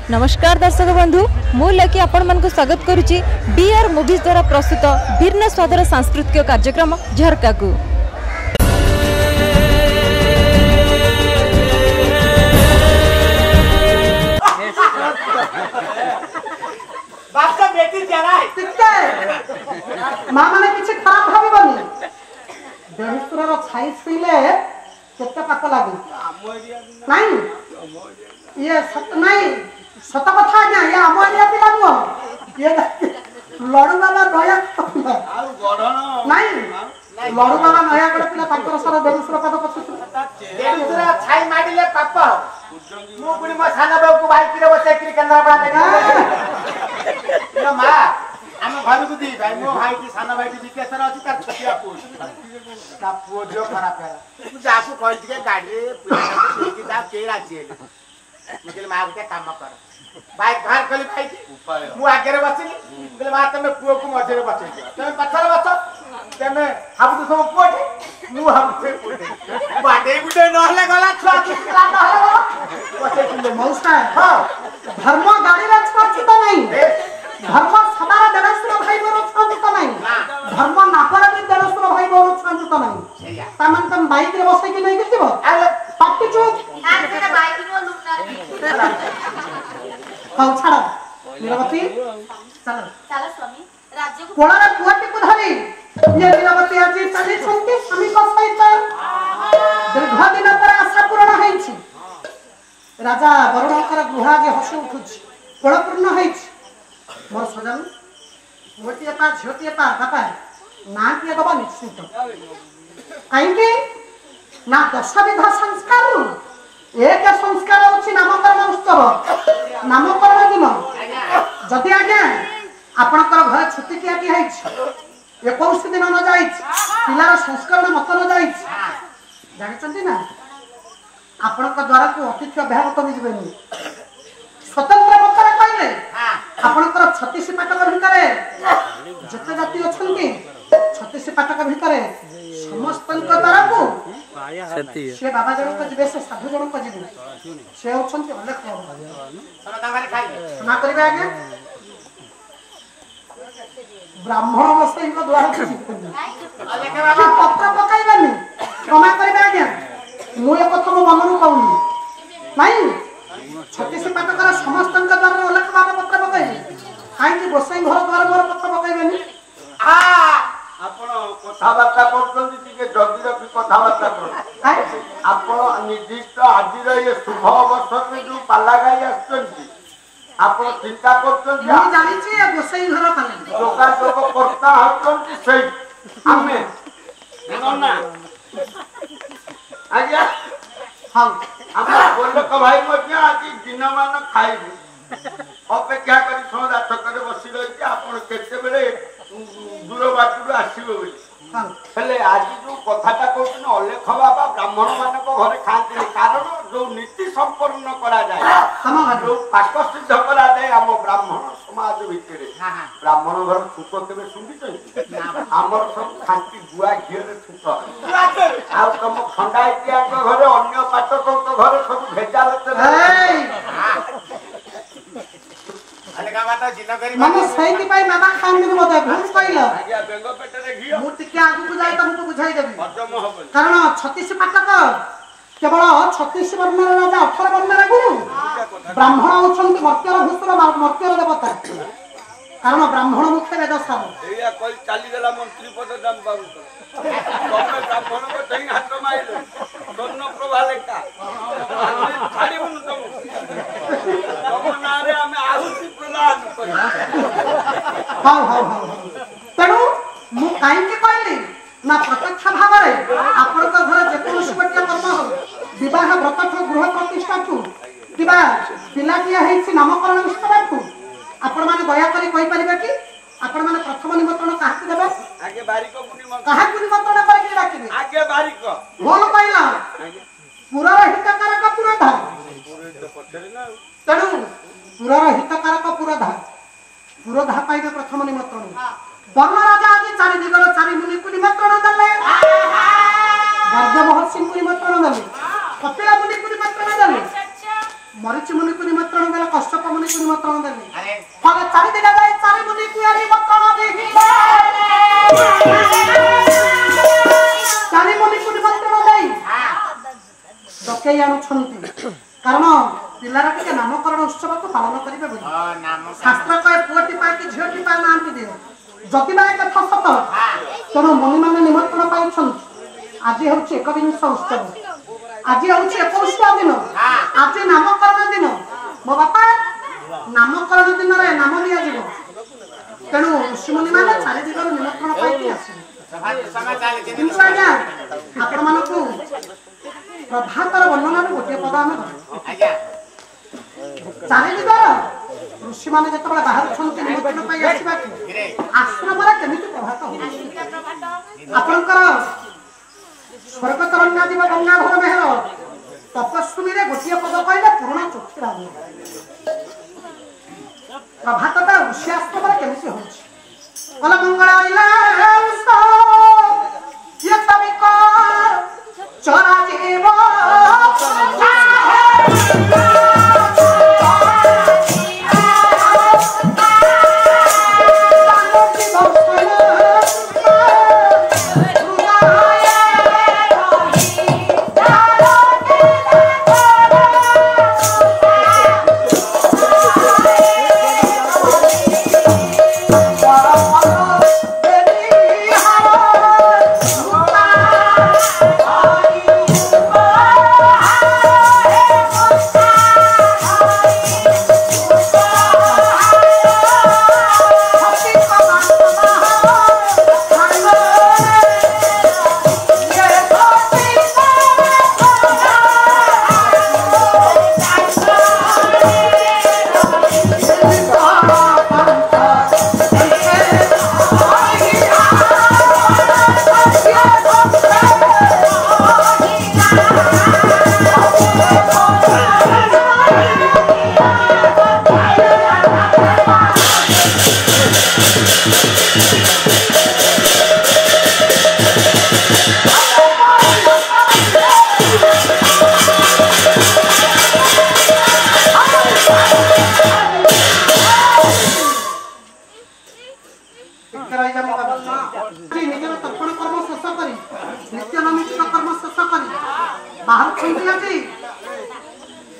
नमस्कार दर्शक बंधु मु लकी आपण मन को स्वागत करुच्ची डीआर मूवीज द्वारा प्रस्तुत भिन्न स्वादर सांस्कृतिक कार्यक्रम झरका को। माँ माने किसी खराब भाविबनी देहसुरर छाई छुईले केते पाप लागे नहीं ये सत नहीं सत कथा ना ये आम एरिया पिला नुह ये लड़ू बाबा दया नहीं लड़ू बाबा नया गड़ पिला ताकर सर देहसुर पद पछु देहसुर छाई माडिले पाप मु पुनी म साना बाबू को बाइक रे बसे कि केन्द्रापड़ा देखि मां हम घर को दी भाई मो भाई की साना भाई की विकेशन अछि तार छटिया पुओ जो खराब है तू जाकू कहल के गाड़ी रे पुलिस की दा के राजी मुझे मां के काम कर बाइक बाहर कली भाई मु आगे रे बसिली बोले मां तमे पुओ को मझे रे बसै दियो तमे पछर बस तमे हम तो सब पोटे मु हम से पोटे बाडे गुडे नहले गला छुआ किला नहले बसै दियो मौसा हां धर्म गाड़ी रे छाची तो नहीं धर्म सदार देहसुर भाई मोर छाची तो नहीं धर्म नापर भी देहसुर भाई मोर छाची तो नहीं तामन तम बाइक रे बसै कि नहीं किछबो अरे पाटी चुप आ से बाइक नो लुकना हां छाड़ नीलवती चलो चलो स्वामी राज्य को कोलार पुआटी को धरी ये नीलवती आज चली छंती स्वामी को सहित दीर्घ दिन पर आशा पूर्ण हैछि राजा वरुणकर गृह आगे हसी उठुछि कोळ पूर्ण हैछि मोर सजन मोटिया पा झोटिया पा बापा ना किए दबा निश्चित काईके ना दशविधा संस्कार एक संस्कार होछि नामकरण उत्सव नामकरण दिन जदि आज्ञा आपनकर घर छुट्टी किया की हैछि 21 दिन न जाइछि पिलार संस्करण मत न जाइछि जानिछन्ती ना आपनकर द्वारा को अतिथि अभ्यागत नि जिबेनी स्वतंत्र मତରେ कहले आपनकर 36 पाटक भितरे जते जाति अछन्ती 36 पाटक भितरे समस्तक द्वारा को से बाबा जन को जिबे से साधु जन को जिबे से अछन्ती अलेख सना दागारे खाइ ना करबे आगे ब्राह्मण बसई को द्वारा को अलेख बाबा पत्र पकाइबानी क्षमा करबे आगे मु ए कथा मो मनरु कहूनी नहीं 36 पाटकर समस्तक द्वारा अलेख बाबा पत्र पकाइबे काई कि गोसाई घर द्वारा मोर पत्र पकाइबानी आ आपण कथावार्ता करछन्ती तिके जल्दी रखी कथावार्ता कर आपण निर्दिष्ट आज रे ये शुभ अवसर में जो पाला गाई आछन्ती आपण चिंता करछन्ती मु जानि छी ए गोसाई घर पाले लोका लोक करता हछन्ती सही हमें नन्ना आज्ञा हां हम बोलक भाई मध्य आज दिन मान खाइबू अपेक्षा करी सदा छकरे बसी रही आपण केते बेले दूर बाटू आसीबो बोली हां हेले आज जो कथाटा कहछन अलेख बाबा ब्राह्मण मानक घरे खाते कारण जो नीति संपन्न करा जाय हम जो पाक सिद्ध करा जाय हम ब्राह्मण समाज भितरे ब्राह्मण घर सुख केबे सुंदी हमर सब खांती गुआ घिरे सुख आ तुम खंडाइतिया घरे अन्य पाटक घरे सब भेजाल अरे का बात जिन करी मने सही पाई मामा खान दिन मते भूल कइला आज्ञा बेंग पेटरे घियो मु टिके आगु को जाय तुमको बुझाई देबी हजम हबो कारण 36 पाटक केवल 36 वर्णर राजा 18 वर्णर गुरु ब्राह्मण होछन्ति मर्त्यर भूषण मर्त्यर देवता कारण ब्राह्मण मुख्य वेद सार एया कल चाली गेला मंत्री पद दाम बाबू तमे ब्राह्मण को तई हाथ माइलो स्वर्ण प्रभा लेखा छाड़ी बनु तुम नारे हमें आहुति प्रदान कर हां हां हां तेनु मु काई के कहली ना प्रत्यक्ष भाव रे आपन को घर जे कोन सुबटिया कर्म हो विवाह व्रत गृह प्रतिष्ठा तू दिबा पिला किया हेछि नामकरण विस्तार तू आपण माने दया करी कहि परिबा कि आपण माने प्रथम निमंत्रण काहा के देबे आगे बारी को निमंत्रण काहा के निमंत्रण करै के राखिबे आगे बारी को बोल कहला पूरा हितकार का पूरा धार पूरे तो पछरे ना तेनु पूरा हितकार का पूरा धा पाइबे प्रथम निमंत्रण वर्ण राजा आज चारि दिगर चारि मुनि को निमंत्रण दले गर्ग महर्षि को निमंत्रण दले कपिला मुनि को निमंत्रण दले मरीचि मुनि को निमंत्रण देला कश्यप मुनि ଡକେଇ ଆଣୁଛନ୍ତି କାରଣ ପିଲାର ଟିକେ ନାମକରଣ ଉତ୍ସବକୁ ପାଳନ କରିବେ ବୋଲି ଶାସ୍ତ୍ର କହେ ପୁଅଟି ପାଇକି ଝିଅଟି ପାଇ ନାହାନ୍ତି ଯେ ଯଦି ବା ଏ କଥା ସତ ତେଣୁ ମଣିମାନେ ନିମନ୍ତ୍ରଣ ପାଇଛନ୍ତି ଆଜି ହେଉଛି ଏକବିଂଶ ଉତ୍ସବ ଆଜି ହେଉଛି 21 ଦିନ ଆଜି ନାମକରଣ ଦିନ ମୋ ବାପା ନାମକରଣ ଦିନରେ ନାମ ଦିଆଯିବ ତେଣୁ ଋଷିମୁନିମାନେ ଚାରି ଦିଗରୁ ନିମନ୍ତ୍ରଣ ପାଇକି ଆସିବେ କିନ୍ତୁ ଆଜ୍ଞା ଆପଣମାନଙ୍କୁ ପ୍ରଭାତର ବର୍ଣ୍ଣନାରୁ ଗୋଟିଏ ପଦ ଆମେ ଚାରି ଦିଗର ଋଷିମାନେ ଯେତେବେଳେ ବାହାରୁଛନ୍ତି ନିମନ୍ତ୍ରଣ ପାଇ ଆସିବାକୁ ଆଶ୍ରମରେ କେମିତି ପ୍ରଭାତ ହେଉଛି ଆପଣଙ୍କର ସ୍ୱର୍ଗତରଙ୍ଗାଦିବ ଗଙ୍ଗାଧର ମେହେର ତପସ୍ୱୀରେ ଗୋଟିଏ ପଦ କହିଲେ ପୁରୁଣା ଚକ୍ଷୁ ରାଗ ପ୍ରଭାତଟା ଋଷି ଆଶ୍ରମରେ କେମିତି ହଉଛି କଲ ମଙ୍ଗଳ ଚରା ଜୀବ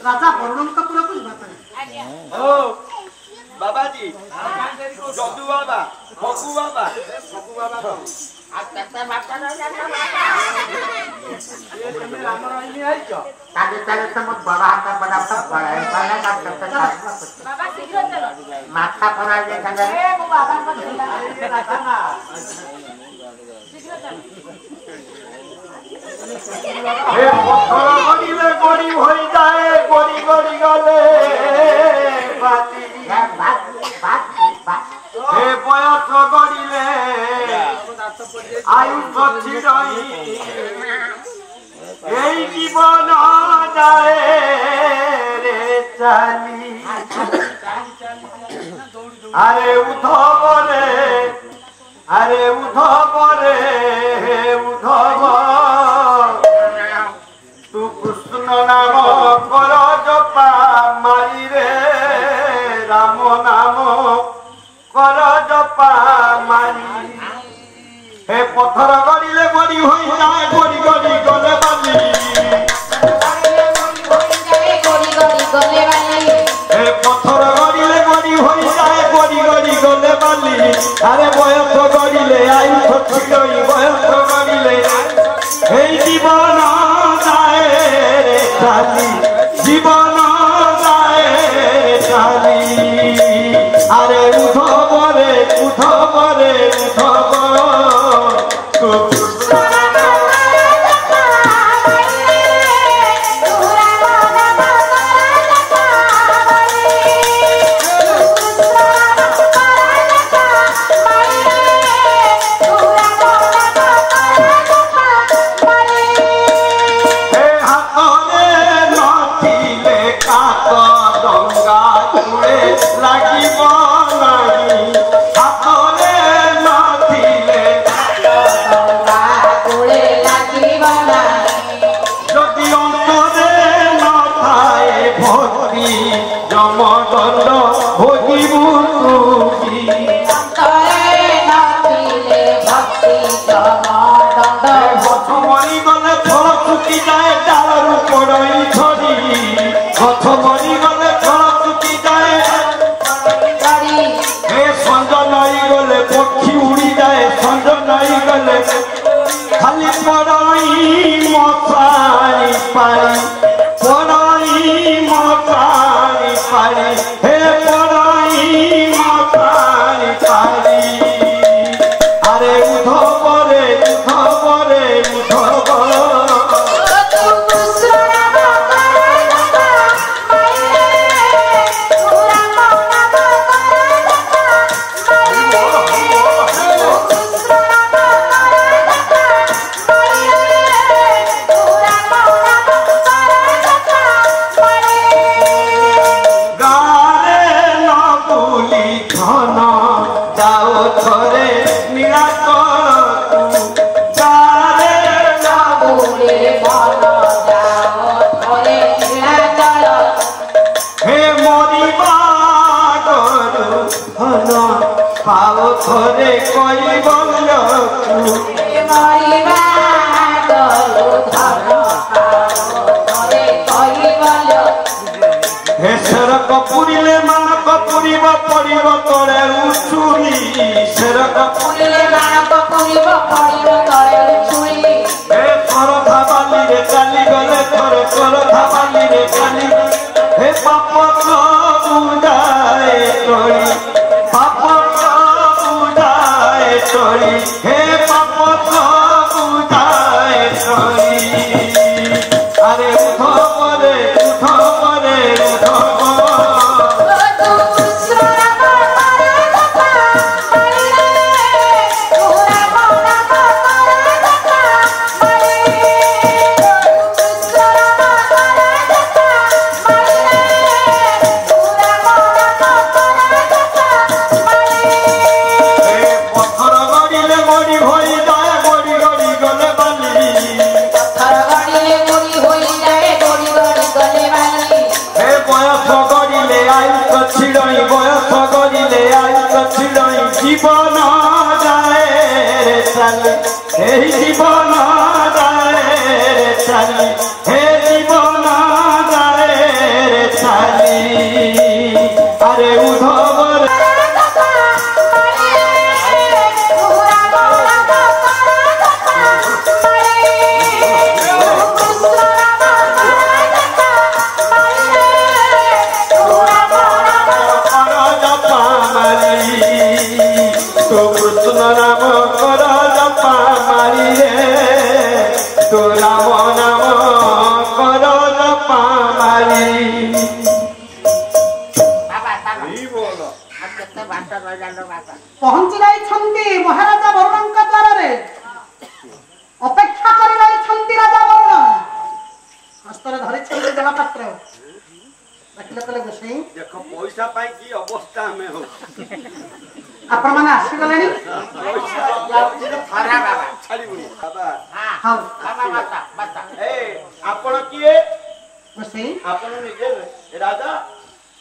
राजा बरुणपुर को बाबाजी जदू बाबा फगु बाबा माथा पड़ा गड़ी हो जाए गड़ी गड़ी गले बयस गड़िले आयु जीवन जाए रे चाली अरे उधव तू कृष्ण नाम कर जपा मारी रे राम नाम कर जपा मारी हे पत्थर गड़िले गड़ी हो जाए गड़ी गड़ी गले बाली हे पत्थर गड़िले गड़ी हो जाए गड़ी गड़ी गले बाली अरे बयस गड़िले आयु छुटई बयस गड़िले हे जीवन जाए रे चाली जीवन जाए रे चाली अरे उधव थरे नीला तू जारे बाबूले बाला जाओ थरे नीला तल हे मोरी बागरु हन पाओ थरे कोई बोलो तू मारी बागरु धन पाओ थरे कोई बोलो हे सरक पुरिले मानक पुरिब पड़िब तले उछुरी सरक पुरिले मानक पुरिब पड़िब तले उछुरी हे थर धाबाली रे चाली गले थर थर धाबाली रे चाली हे पाप बुझाए तोरी पाप बुझाए तोरी हे पाप बुझाए तोरी अरे उठो परे जीवन जाए चली हे जीवन जाए चली हे जीवन जाए चली अरे उधव नाम कर जपा मारी रे तो राम नाम कर जपा मारी पहुंची जाइछन्ति महाराजा वरुणଙ୍କ द्वारे अपेक्षा करि जाइछन्ति राजा वरुण हस्तरे धरिछन्ति जलपात्र देखले कले गोसाई देखो पैसा पाई की अवस्था में हो आपण माने आसी गलेनी खरा बाबा छाड़ी बुनी बाबा हां बाबा बता ए आपण किए गोसाई आपण निजे राजा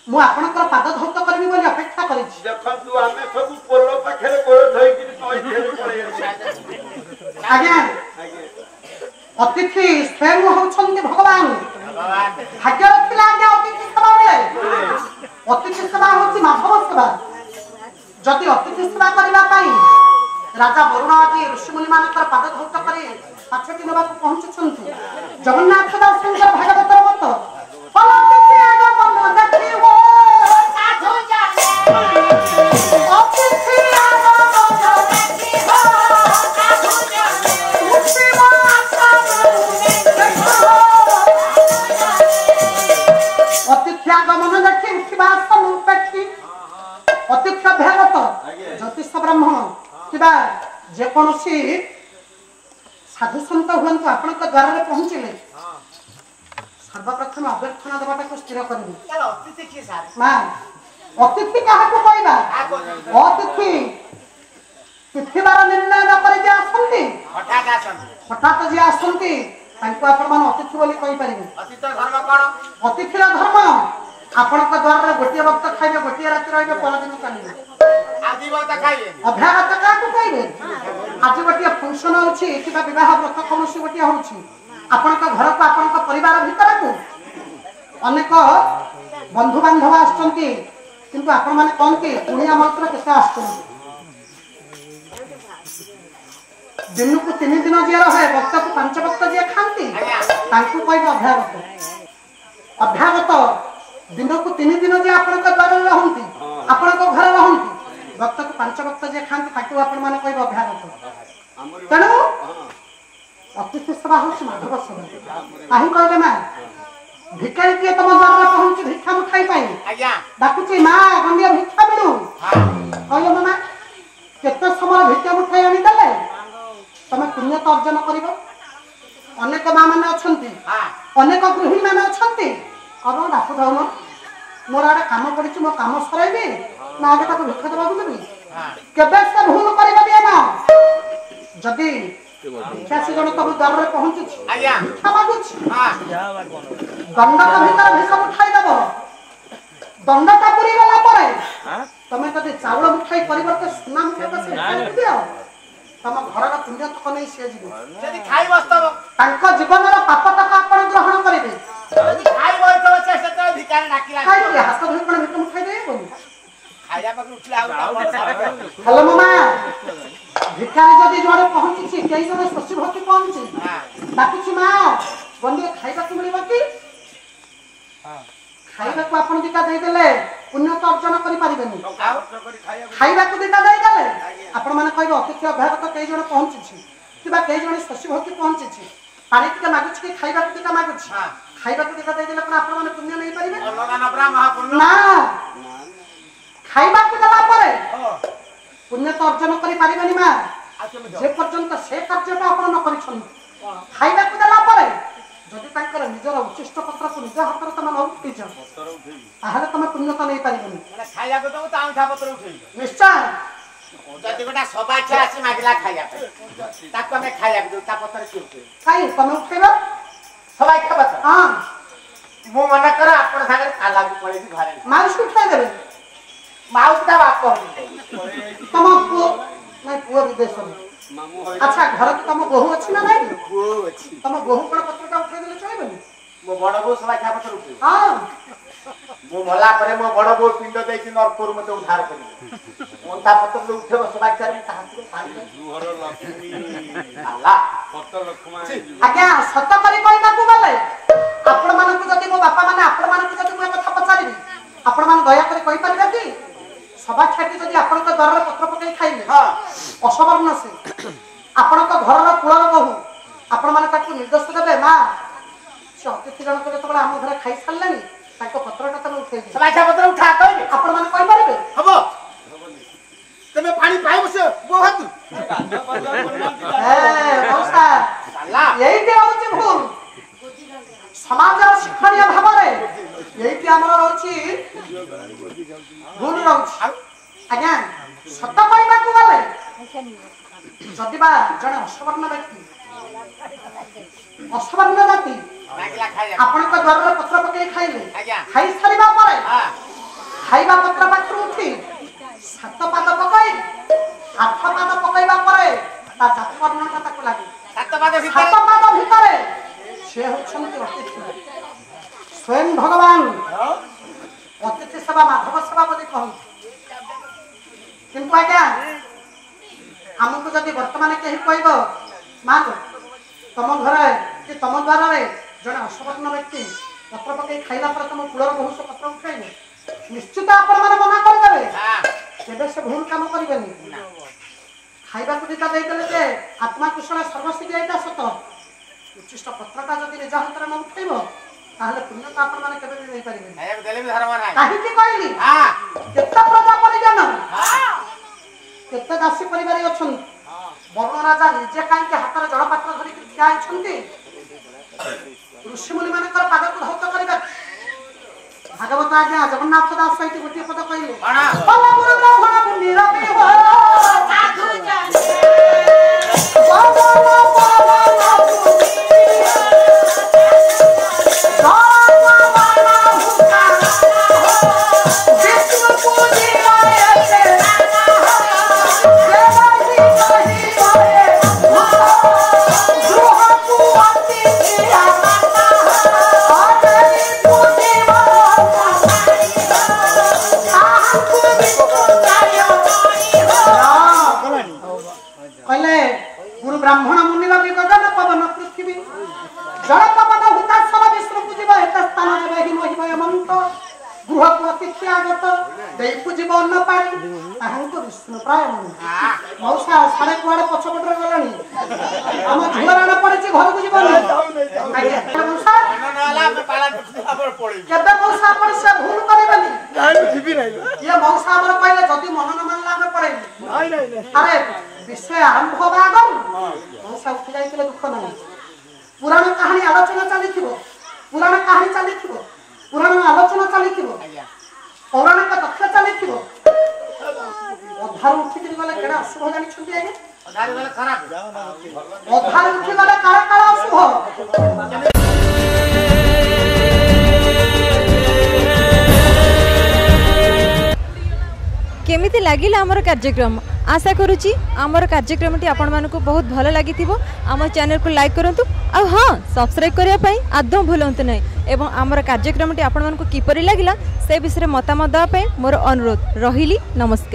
मु आपनकर पाद धौत करबी बोली अपेक्षा करिछि देखंतु आमे सब पोलो पाखरे गोळ धई कि नई फेर पळे आज्ञा अतिथि स्वयं होछन्ति भगवान भाग्य रखिला आज्ञा अतिथि सभा मिले अतिथि सभा होछि माधव सभा जदि अतिथि सेवा करबा पाई राजा वरुण आदि ऋषिमुनि मानकर पाद धौत करी पाछटी नबा पहुंचुछन्ति जगन्नाथ दास सुंदर भागवत मत अतिथि आगमन देखि हो साधु जाने अतिथि आगमन देखि हो साधु जाने मुक्ति माता अतिथि आगमन देखि उठिबा समुपेक्षी अतिथि अभ्यागत ज्योतिष ब्राह्मण किबा जे कोनोसी साधु संत हुंतु आपनक द्वार रे पहुंचिले सर्वप्रथम अभ्यर्थना देबाटा को स्थिर करबी चलो अतिथि की सारे मां अतिथि काहा को कहबा अतिथि तिथिवार निर्णय न करे जे आसंती हठात जे आसंती तांको आपण मान अतिथि बोली कहि परिबे अतिथि धर्म कोन अतिथि धर्म आपनक द्वार रे गोटिए वक्त खाइबे गोटिए राति रहबे पर दिन चलिबे आदि वक्त खाइबे अभ्यागत का को कहबे आज गोटिए फंक्शन होछि किबा विवाह व्रत कोनोसी गोटिए होछि आपनक घर को आपनक परिवार भीतर को अनेक बंधु बांधव आछंती किंतु आपण माने कोन के पुनिया मात्र केते आछंती दिन को 3 दिन जे रहे वक्त को 5 वक्त जे खांती तांकु कहबे अभ्यागत अभ्यागत दिन को 3 दिन जे आपनक द्वार रहंती आपनक घर रहंती वक्त को 5 वक्त जे खांती ताकु आपण माने कहबे अभ्यागत तणु अतिथि सभा होछि माधव सभा काहे कहले ना भिखारी के तम द्वार रे पहुंची भिक्षा मुठाई पाई आज्ञा डाकुची मां गंडिया भिक्षा मिलु कहले मामा केते समय भिक्षा मुठाई आनी देले तमे पुण्य तो अर्जन करिवो अनेक मां माने अछंती अनेक गृहिणी माने अछंती अब डाकु दाउनो मोर आडे काम पड़िछि मो काम सराइबे ना आगे ताको भिक्षा देबा देबी केबे से भूल करिबा दिए ना जदी भिखासी जन तब द्वार रे पहुंची आज्ञा क्षमा कुछ हां दंड का भीतर भिक्षा उठाई देबो दंड का पुरी गला परे तमे जदी चावल मुठाई परिवर्ते सुना मुठाई से खाई दियो तम घर का पुण्य तक नहीं से जीव जदी खाई बस्तब तांको जीवन रा पाप तक आपण ग्रहण करिबे जदी खाई बस्तब से सेते भिखारी डाकिला खाई दिया हाथ धोई पण भिक्षा मुठाई दे बोली खाइला पक उठला हेलो मामा भिखारी जदी जोरे पहुंची छी केई जने शशि भक्ति पहुंची डाकुची मां बंदी खाइबा को मिलिबा की खाइबा को आपण दिका देई देले पुण्य तो अर्जन करि परिबेनी खाइबा को दिका देई देले आपण माने कहबो अतिथि अभ्यागत केई जने पहुंची छी किबा केई जने शशि भक्ति पहुंची छी पानी टिका मागुछ कि खाइबा को दिका मागुछ खाइबा को दिका देई देले पण आपण माने पुण्य नै परिबे अलगा नबरा महापुण्य ना खाइबा को देला परे पुण्य तो अर्जन करि परिबेनी मा जे पर्यंत से कार्यटा आपण न करिछन खाइबा को देला परे जदि तांकर निजर उचिष्ट पत्र को निज हाथ रे तम न उठिछ ताहले तम पुण्य तो नै परिबेनी माने खाइला को तो आंठा पत्र उठेई निश्चय जदि गोटा सबाख्या आसी मागिला खाइया ताको हमें खाइया दो ता पत्र के उठे खाइ तम उठेबा सबाख्या पत्र हां मु मना कर आपण सागर काला को पड़े घरे मारिस उठाइ देबे माउसटा बाप कहली तम पुओ नै पुओ विदेश में अच्छा घर के तम बहु अछि ना नै वो अछि तम बहु कोन पत्रटा उठाइ देले चलबेनी मो बड़ बो सबाख्या पत्र उठे हां मो भला परे मो बड़ बो पिंड देई कि नरपुर मते उद्धार करी मोंता पत्र उठे सबाख्या रे ताहाती सारी घर लक्ष्मी आला पत्र लक्ष्मी आज्ञा सत करी कहबा को गले आपण मानक जदि मो बापा माने आपण मानक जदि मो कथा पचारिबी आपण मान दया करे कहि परिबा कि सबाख्याटी जदि आपण के द्वार रे पत्र पकई खाइले हां असवर्ण से आपण को घर रो कुळर कहू आपण माने ताकू निर्देश देबे ना से अतिथि जन के तबला हम घरे खाइ सारलेनी ताको पत्रटा तने उठै दे सबाख्या पत्र उठा कहबे आपण माने कहि परिबे हबो तमे पानी पाइबो से बो हाथ ए मौसा साला यही के होची भूल समाज शिक्षणीय भाव रे यही के हमर होची भूल रहउची आज्ञा सत कहबा को गले जदि बा जने असवर्ण व्यक्ति असवर्ण जाति मागिला खाइया आपण को द्वार रे पत्र पकई खाइले आज्ञा खाइ सारिबा परे हां खाइबा पत्र पात्र उठी सात पाद पकई आठ पाद पकईबा परे ता जात वर्णटा ताको लागि सात पाद सात पाद भितरे से होछन्ति अतिथि स्वयं भगवान अतिथि सेवा माधव सेवा बोली कहन किंतु आज्ञा हमको जदि वर्तमान केही कहबो मां तम घर कि तम द्वार रे जने असवर्ण व्यक्ति पत्र पकई खाइला पर तम कुलर बहुत पत्र उठाइबे निश्चित आपण माने मना कर देबे हां केबे से भूल काम करिबेनी खाइबा को दिता देई देले जे आत्मा कुशल सर्वसिद्धि एटा सत उचिष्ट पत्रटा जदि निज हाथ रे न उठाइबो ताहले पुण्य का आपण माने केबे नै परिबेनी खाइया देले भी धर्म नाही काहे कि कहली हां केता प्रजा परिजन हां केते दासी परिवार अछन वरुण राजा निजे काहे के हाथ रे जल पात्र धरि के ठिया छन्ति ऋषि मुनि मानकर पाद को धौत करिबा भागवत आज्ञा जगन्नाथ दास सहित गोटे पद कहले बड़ा भला गुरु ब्राह्मण निरपे हो साधु जाने बाबा बाबा ब्राह्मण मुनि बाबी गगन पवन पृथ्वी जल पवन हुतासल विष्णु पूजिब एक स्थान देवे हि महिमय मंत गृह को अतिथि आगत देई पूजिब अन्न पानी ताहांको विष्णु प्राय मन मौसा सारे कुआडे पछपटरे गलानी हम झुराण पड़िछि घर को जीवन आज्ञा मौसा नला में पाला पर पड़ी केबे मौसा पर से भूल करबेनी नहीं जीबी नहीं ये मौसा हमर कहले जदी मन न मानला में पड़े नहीं अरे विषय आरंभ होबा आगम मौसा उठि जाइतले दुख नाही पुराण कहानी आलोचना चलिथिबो पुराण कहानी चलिथिबो पुराण आलोचना चलिथिबो पौराणिक तथ्य चलिथिबो ଅଧାରୁ ଉଠିକିରି ଗଲେ କେଡ଼ା ଅଶୁଭ ଜାଣିଛନ୍ତି ଆଜ୍ଞା? ଅଧାରେ ଗଲେ ଖରାପ। ଅଧାରୁ ଉଠି ଗଲେ କାଳେ କାଳେ ଅଶୁଭ। केमिति लागिला आमर कार्यक्रम आशा करुच्ची आमर कार्यक्रमटी आपण मानकु बहुत भल लगी आम चैनल को लाइक करंतु आ हाँ सब्सक्राइब करने आदौ भूलंतु नहीं एवं आमर कार्यक्रमटी आपण मानकु किपरि लागिला से विषय मतामत देवा मोर अनुरोध रहिली नमस्कार।